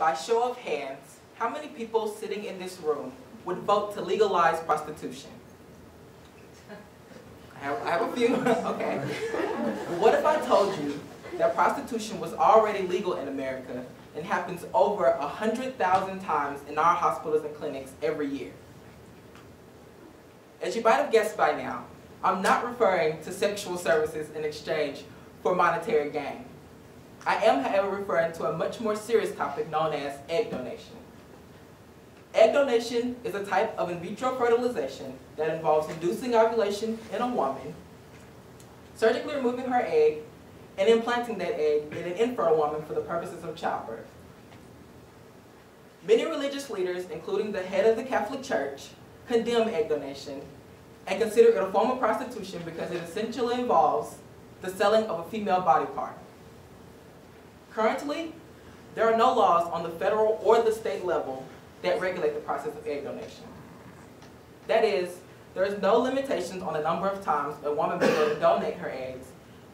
by show of hands, how many people sitting in this room would vote to legalize prostitution? I have a few. Okay. What if I told you that prostitution was already legal in America and happens over 100,000 times in our hospitals and clinics every year? As you might have guessed by now, I'm not referring to sexual services in exchange for monetary gain. I am, however, referring to a much more serious topic known as egg donation. Egg donation is a type of in vitro fertilization that involves inducing ovulation in a woman, surgically removing her egg, and implanting that egg in an infertile woman for the purposes of childbirth. Many religious leaders, including the head of the Catholic Church, condemn egg donation and consider it a form of prostitution because it essentially involves the selling of a female body part. Currently, there are no laws on the federal or the state level that regulate the process of egg donation. That is, there is no limitations on the number of times a woman may go to donate her eggs,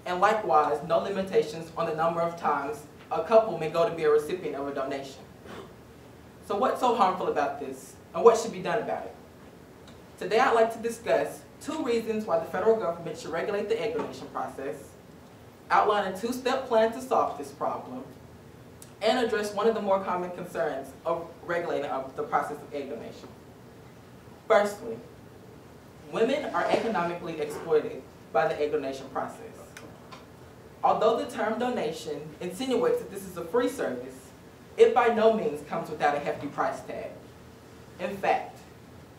and likewise, no limitations on the number of times a couple may go to be a recipient of a donation. So what's so harmful about this, and what should be done about it? Today I'd like to discuss 2 reasons why the federal government should regulate the egg donation process, outline a 2-step plan to solve this problem, and address one of the more common concerns of regulating the process of egg donation. Firstly, women are economically exploited by the egg donation process. Although the term donation insinuates that this is a free service, it by no means comes without a hefty price tag. In fact,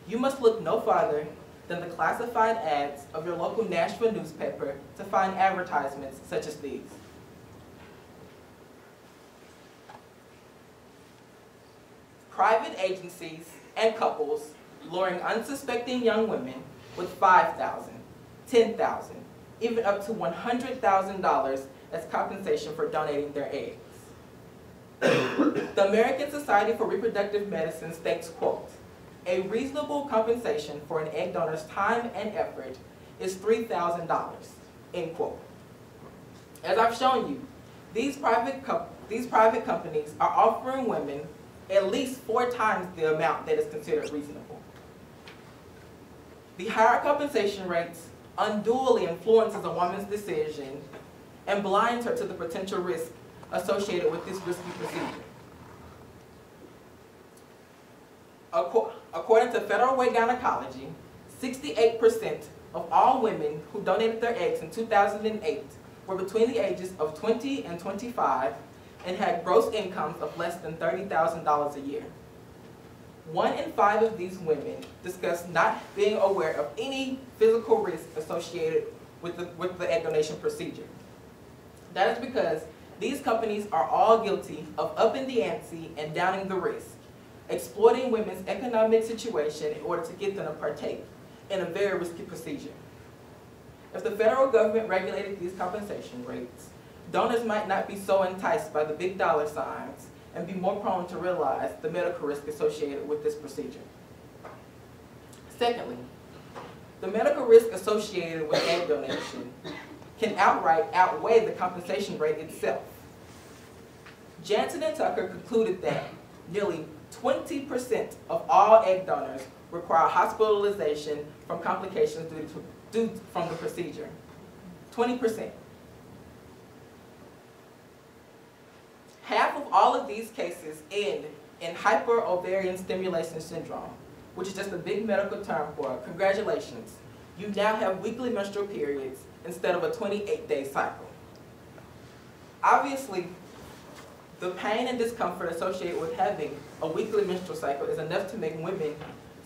you must look no farther than the classified ads of your local Nashville newspaper to find advertisements such as these. Private agencies and couples luring unsuspecting young women with $5,000, $10,000, even up to $100,000 as compensation for donating their eggs. The American Society for Reproductive Medicine states, quote, "A reasonable compensation for an egg donor's time and effort is $3,000, end quote. As I've shown you, these private companies are offering women at least 4 times the amount that is considered reasonable. The higher compensation rates unduly influences a woman's decision and blinds her to the potential risk associated with this risky procedure. According to Federal Way Gynecology, 68% of all women who donated their eggs in 2008 were between the ages of 20 and 25 and had gross incomes of less than $30,000 a year. 1 in 5 of these women discussed not being aware of any physical risk associated with the egg donation procedure. That is because these companies are all guilty of upping the ante and downing the risk, exploiting women's economic situation in order to get them to partake in a very risky procedure. If the federal government regulated these compensation rates, donors might not be so enticed by the big dollar signs and be more prone to realize the medical risk associated with this procedure. Secondly, the medical risk associated with egg donation can outright outweigh the compensation rate itself. Jansen and Tucker concluded that nearly 20% of all egg donors require hospitalization from complications due from the procedure. 20%. Half of all of these cases end in hyperovarian stimulation syndrome, which is just a big medical term for congratulations, you now have weekly menstrual periods instead of a 28-day cycle. Obviously, the pain and discomfort associated with having a weekly menstrual cycle is enough to make women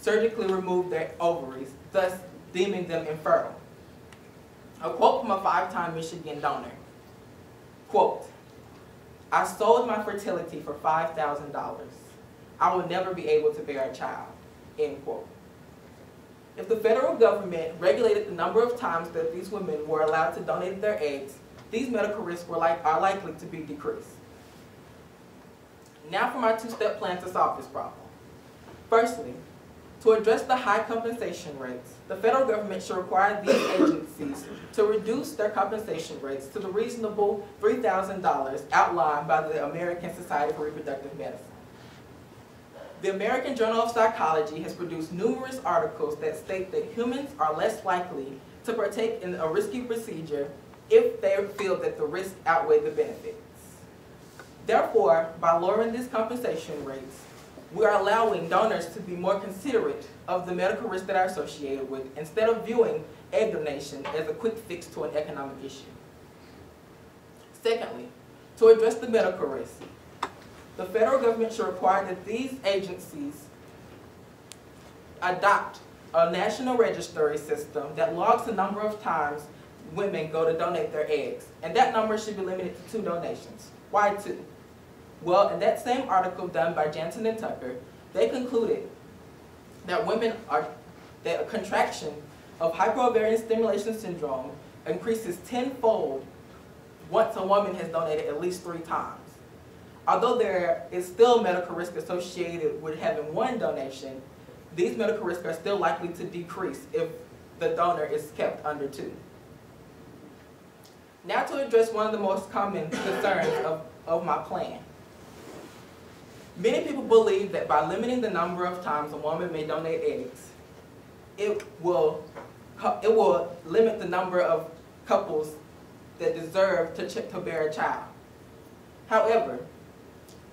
surgically remove their ovaries, thus deeming them infertile. A quote from a 5-time Michigan donor, quote, "I sold my fertility for $5,000. I will never be able to bear a child," end quote. If the federal government regulated the number of times that these women were allowed to donate their eggs, these medical risks are likely to be decreased. Now for my 2-step plan to solve this problem. Firstly, To address the high compensation rates, the federal government should require these agencies to reduce their compensation rates to the reasonable $3,000 outlined by the American Society for Reproductive Medicine. The American Journal of Psychology has produced numerous articles that state that humans are less likely to partake in a risky procedure if they feel that the risks outweigh the benefits. Therefore, by lowering these compensation rates, we are allowing donors to be more considerate of the medical risks that are associated with, instead of viewing egg donation as a quick fix to an economic issue. Secondly, to address the medical risk, the federal government should require that these agencies adopt a national registry system that logs the number of times women go to donate their eggs, and that number should be limited to 2 donations. Why 2? Well, in that same article done by Jansen and Tucker, they concluded that that a contraction of hyperovarian stimulation syndrome increases tenfold once a woman has donated at least 3 times. Although there is still medical risk associated with having 1 donation, these medical risks are still likely to decrease if the donor is kept under 2. Now to address one of the most common concerns of my plan. Many people believe that by limiting the number of times a woman may donate eggs, it will limit the number of couples that deserve to bear a child. However,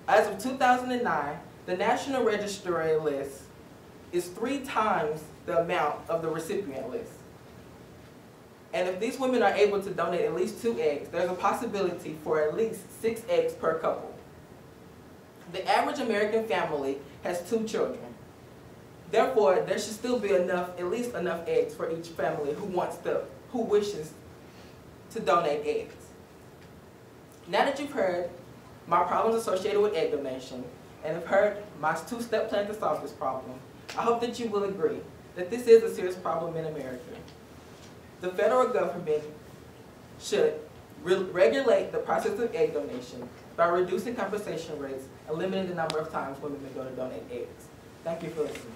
as of 2009, the National Registry list is 3 times the amount of the recipient list. And if these women are able to donate at least 2 eggs, there's a possibility for at least 6 eggs per couple. The average American family has 2 children. Therefore, there should still be at least enough eggs for each family who wishes to donate eggs. Now that you've heard my problems associated with egg donation, and have heard my 2-step plan to solve this problem, I hope that you will agree that this is a serious problem in America. The federal government should regulate the process of egg donation by reducing compensation rates and limiting the number of times women may go to donate eggs. Thank you for listening.